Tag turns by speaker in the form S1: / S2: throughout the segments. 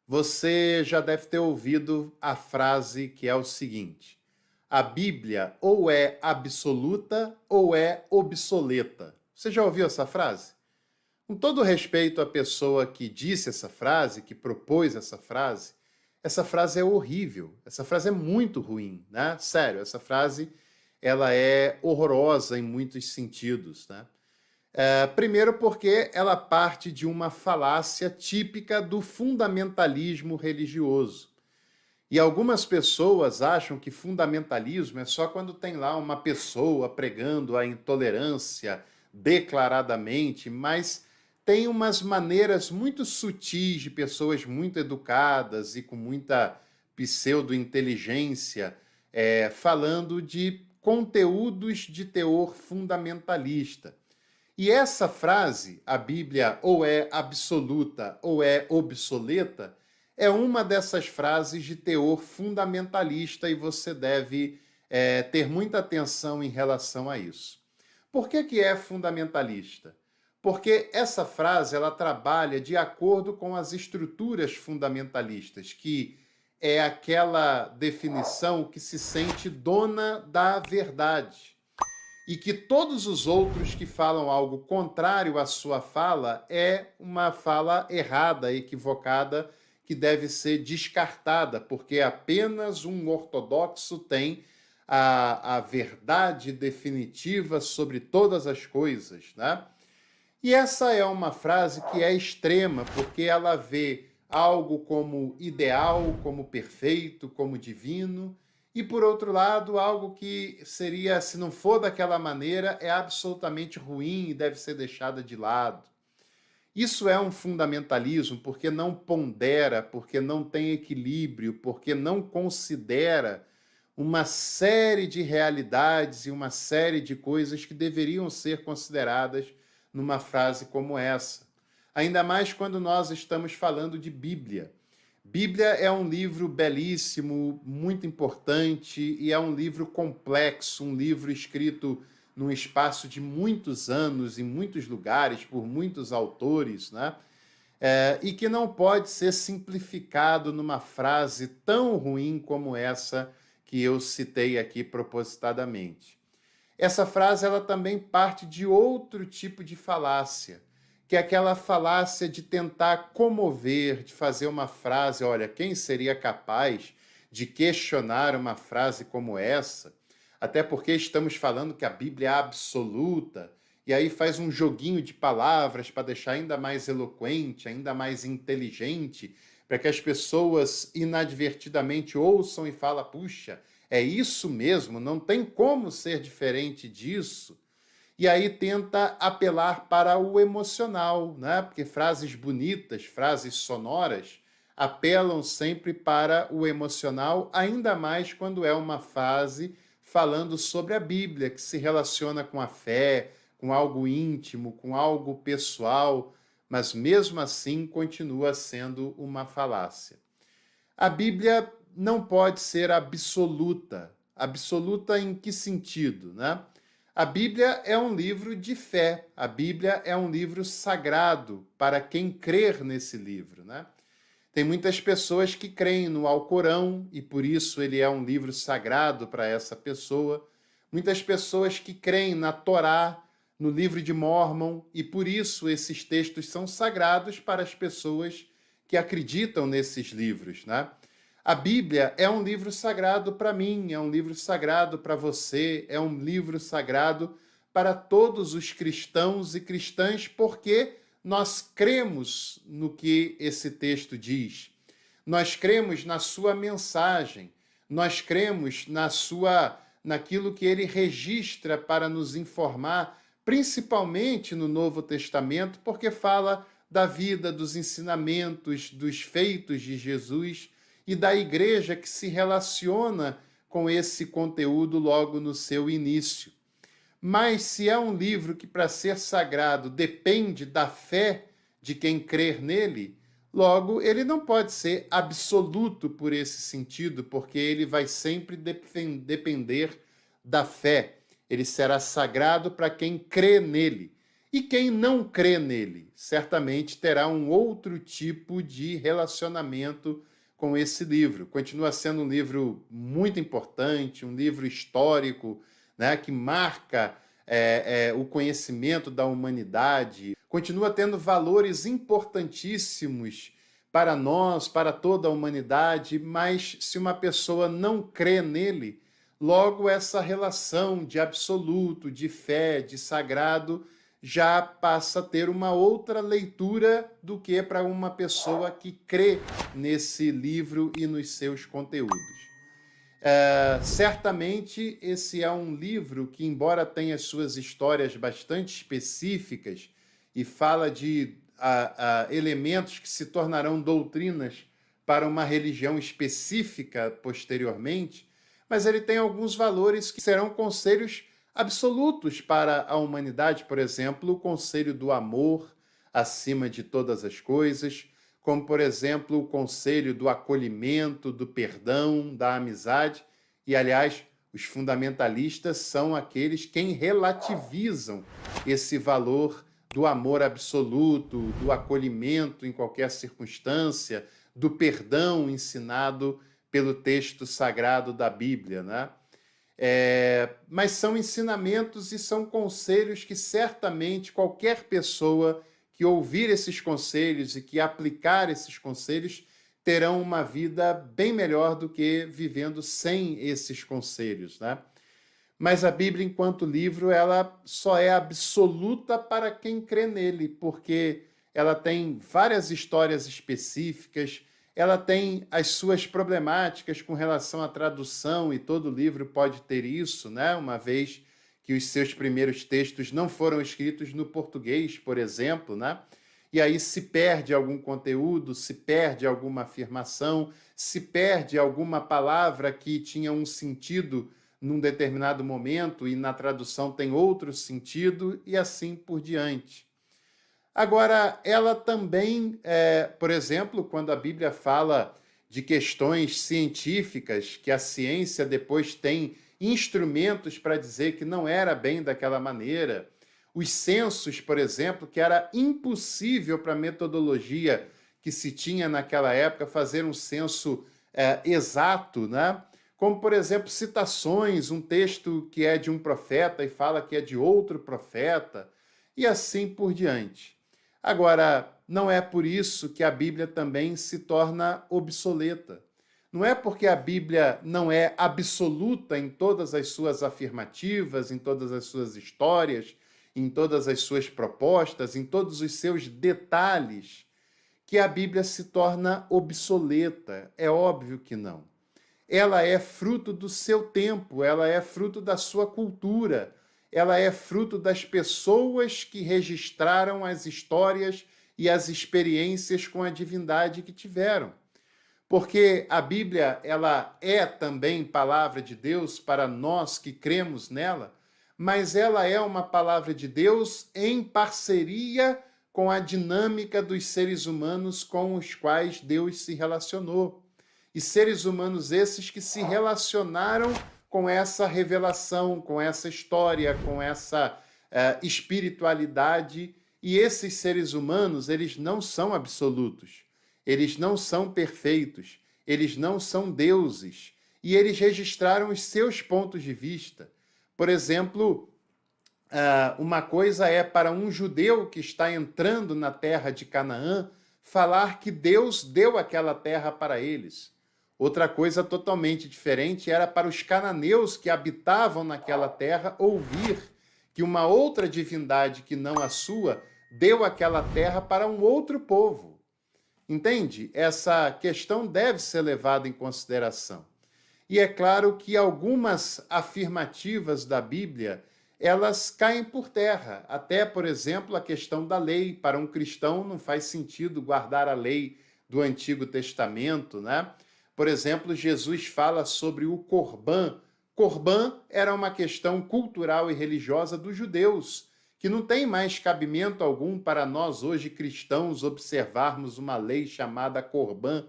S1: Você já deve ter ouvido a frase que é o seguinte: a Bíblia ou é absoluta ou é obsoleta. Você já ouviu essa frase? Com todo respeito à pessoa que disse essa frase, que propôs essa frase é horrível. Essa frase é muito ruim, né? Sério, essa frase ela é horrorosa em muitos sentidos, né? Primeiro, porque ela parte de uma falácia típica do fundamentalismo religioso. E algumas pessoas acham que fundamentalismo é só quando tem lá uma pessoa pregando a intolerância declaradamente, mas tem umas maneiras muito sutis de pessoas muito educadas e com muita pseudo-inteligência falando de conteúdos de teor fundamentalista. E essa frase, a Bíblia ou é absoluta ou é obsoleta, é uma dessas frases de teor fundamentalista e você deve ter muita atenção em relação a isso. Por que é fundamentalista? Porque essa frase ela trabalha de acordo com as estruturas fundamentalistas, que é aquela definição que se sente dona da verdade e que todos os outros que falam algo contrário à sua fala é uma fala errada, equivocada, que deve ser descartada, porque apenas um ortodoxo tem a verdade definitiva sobre todas as coisas, né? E essa é uma frase que é extrema, porque ela vê algo como ideal, como perfeito, como divino, e por outro lado, algo que seria, se não for daquela maneira, é absolutamente ruim e deve ser deixada de lado. Isso é um fundamentalismo porque não pondera, porque não tem equilíbrio, porque não considera uma série de realidades e uma série de coisas que deveriam ser consideradas numa frase como essa. Ainda mais quando nós estamos falando de Bíblia. Bíblia é um livro belíssimo, muito importante e é um livro complexo, um livro escrito num espaço de muitos anos, em muitos lugares, por muitos autores, né? E que não pode ser simplificado numa frase tão ruim como essa que eu citei aqui propositadamente. Essa frase ela também parte de outro tipo de falácia, que é aquela falácia de tentar comover, de fazer uma frase, olha, quem seria capaz de questionar uma frase como essa? Até porque estamos falando que a Bíblia é absoluta, e aí faz um joguinho de palavras para deixar ainda mais eloquente, ainda mais inteligente, para que as pessoas inadvertidamente ouçam e falem, puxa, é isso mesmo, não tem como ser diferente disso. E aí tenta apelar para o emocional, né? Porque frases bonitas, frases sonoras, apelam sempre para o emocional, ainda mais quando é uma frase falando sobre a Bíblia, que se relaciona com a fé, com algo íntimo, com algo pessoal, mas mesmo assim continua sendo uma falácia. A Bíblia não pode ser absoluta. Absoluta em que sentido, né? A Bíblia é um livro de fé. A Bíblia é um livro sagrado para quem crer nesse livro, né? Tem muitas pessoas que creem no Alcorão e por isso ele é um livro sagrado para essa pessoa. Muitas pessoas que creem na Torá, no livro de Mórmon e por isso esses textos são sagrados para as pessoas que acreditam nesses livros, né? A Bíblia é um livro sagrado para mim, é um livro sagrado para você, é um livro sagrado para todos os cristãos e cristãs, porque nós cremos no que esse texto diz. Nós cremos na sua mensagem, nós cremos naquilo que ele registra para nos informar, principalmente no Novo Testamento, porque fala da vida, dos ensinamentos, dos feitos de Jesus e da igreja que se relaciona com esse conteúdo logo no seu início. Mas se é um livro que, para ser sagrado, depende da fé de quem crer nele, logo ele não pode ser absoluto por esse sentido, porque ele vai sempre depender da fé. Ele será sagrado para quem crê nele. E quem não crê nele, certamente terá um outro tipo de relacionamento com esse livro. Continua sendo um livro muito importante, um livro histórico, né, que marca o conhecimento da humanidade, continua tendo valores importantíssimos para nós, para toda a humanidade, mas se uma pessoa não crê nele, logo essa relação de absoluto, de fé, de sagrado, já passa a ter uma outra leitura do que para uma pessoa que crê nesse livro e nos seus conteúdos. Certamente esse é um livro que, embora tenha suas histórias bastante específicas e fala de elementos que se tornarão doutrinas para uma religião específica posteriormente, mas ele tem alguns valores que serão conselhos absolutos para a humanidade, por exemplo, o conselho do amor acima de todas as coisas, como, por exemplo, o conselho do acolhimento, do perdão, da amizade. E, aliás, os fundamentalistas são aqueles quem relativizam esse valor do amor absoluto, do acolhimento em qualquer circunstância, do perdão ensinado pelo texto sagrado da Bíblia, né? Mas são ensinamentos e são conselhos que certamente qualquer pessoa que ouvir esses conselhos e que aplicar esses conselhos terão uma vida bem melhor do que vivendo sem esses conselhos, né? Mas a Bíblia, enquanto livro, ela só é absoluta para quem crê nele, porque ela tem várias histórias específicas, ela tem as suas problemáticas com relação à tradução, e todo livro pode ter isso, né? Uma vez que os seus primeiros textos não foram escritos no português, por exemplo, né? E aí se perde algum conteúdo, se perde alguma afirmação, se perde alguma palavra que tinha um sentido num determinado momento e na tradução tem outro sentido, e assim por diante. Agora, ela também, por exemplo, quando a Bíblia fala de questões científicas, que a ciência depois tem instrumentos para dizer que não era bem daquela maneira, os censos, por exemplo, que era impossível para a metodologia que se tinha naquela época fazer um censo exato, né? Como, por exemplo, citações, um texto que é de um profeta e fala que é de outro profeta, e assim por diante. Agora, não é por isso que a Bíblia também se torna obsoleta. Não é porque a Bíblia não é absoluta em todas as suas afirmativas, em todas as suas histórias, em todas as suas propostas, em todos os seus detalhes, que a Bíblia se torna obsoleta. É óbvio que não. Ela é fruto do seu tempo, ela é fruto da sua cultura, ela é fruto das pessoas que registraram as histórias e as experiências com a divindade que tiveram. Porque a Bíblia, ela é também palavra de Deus para nós que cremos nela, mas ela é uma palavra de Deus em parceria com a dinâmica dos seres humanos com os quais Deus se relacionou. E seres humanos esses que se relacionaram com essa revelação, com essa história, com essa espiritualidade. E esses seres humanos, eles não são absolutos, eles não são perfeitos, eles não são deuses. E eles registraram os seus pontos de vista. Por exemplo, uma coisa é para um judeu que está entrando na terra de Canaã falar que Deus deu aquela terra para eles. Outra coisa totalmente diferente era para os cananeus que habitavam naquela terra ouvir que uma outra divindade que não a sua deu aquela terra para um outro povo. Entende? Essa questão deve ser levada em consideração. E é claro que algumas afirmativas da Bíblia, elas caem por terra. Até, por exemplo, a questão da lei. Para um cristão não faz sentido guardar a lei do Antigo Testamento, né? Por exemplo, Jesus fala sobre o Corbã. Corbã era uma questão cultural e religiosa dos judeus, que não tem mais cabimento algum para nós hoje cristãos observarmos uma lei chamada Corbã,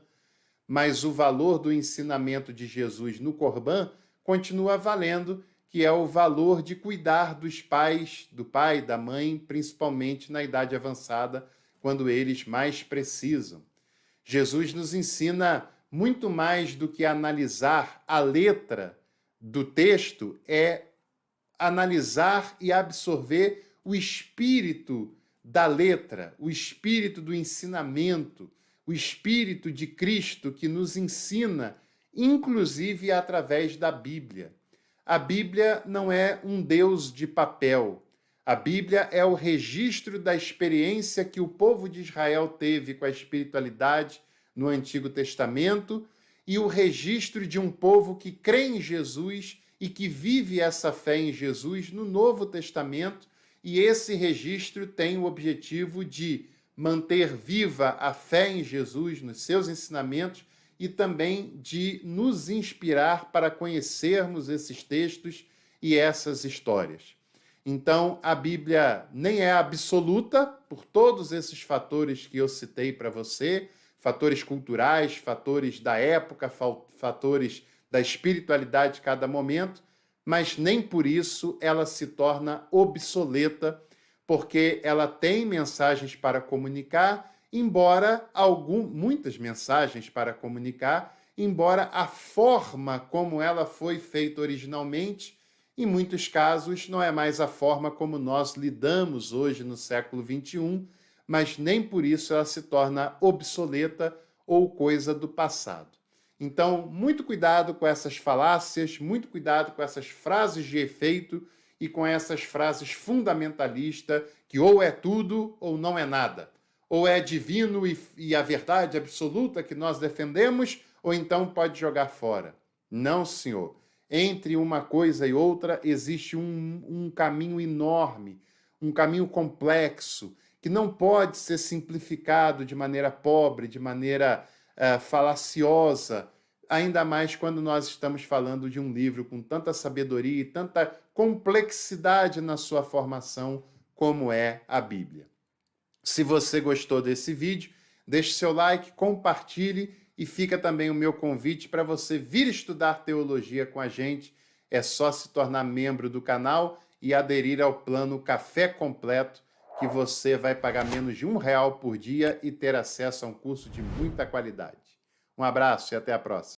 S1: mas o valor do ensinamento de Jesus no Corbã continua valendo, que é o valor de cuidar dos pais, do pai, da mãe, principalmente na idade avançada, quando eles mais precisam. Jesus nos ensina muito mais do que analisar a letra do texto, é analisar e absorver o espírito da letra, o espírito do ensinamento, o espírito de Cristo que nos ensina, inclusive através da Bíblia. A Bíblia não é um Deus de papel. A Bíblia é o registro da experiência que o povo de Israel teve com a espiritualidade no Antigo Testamento e o registro de um povo que crê em Jesus e que vive essa fé em Jesus no Novo Testamento, e esse registro tem o objetivo de manter viva a fé em Jesus nos seus ensinamentos e também de nos inspirar para conhecermos esses textos e essas histórias. Então, a Bíblia nem é absoluta por todos esses fatores que eu citei para você, fatores culturais, fatores da época, fatores da espiritualidade de cada momento, mas nem por isso ela se torna obsoleta, porque ela tem mensagens para comunicar, embora muitas mensagens para comunicar, embora a forma como ela foi feita originalmente, em muitos casos, não é mais a forma como nós lidamos hoje no século XXI, mas nem por isso ela se torna obsoleta ou coisa do passado. Então, muito cuidado com essas falácias, muito cuidado com essas frases de efeito e com essas frases fundamentalistas que ou é tudo ou não é nada. Ou é divino e a verdade absoluta que nós defendemos, ou então pode jogar fora. Não, senhor. Entre uma coisa e outra existe um caminho enorme, um caminho complexo, que não pode ser simplificado de maneira pobre, de maneira falaciosa, ainda mais quando nós estamos falando de um livro com tanta sabedoria e tanta complexidade na sua formação como é a Bíblia. Se você gostou desse vídeo, deixe seu like, compartilhe e fica também o meu convite para você vir estudar teologia com a gente. É só se tornar membro do canal e aderir ao plano Café Completo, que você vai pagar menos de R$ 1 por dia e ter acesso a um curso de muita qualidade. Um abraço e até a próxima.